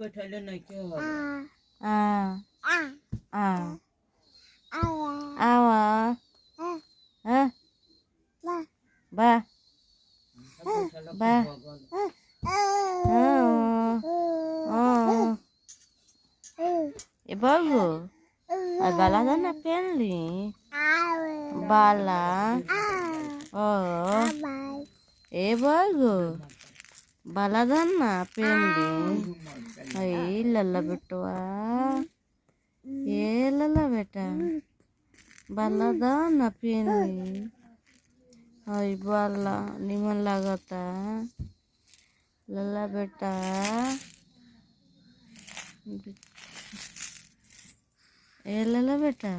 बैठाले नहीं के হবে আওয়া হ্যাঁ বা বা এ বাবু আর বালা জানা পেনলি বালা ও এ বাবু বালা জানা পেনলি এই লালা বেটুয়া এ লালা বেটা बाला दाओ ना पेनली हई बाला निमन लागता लला बेटा ए लला बेटा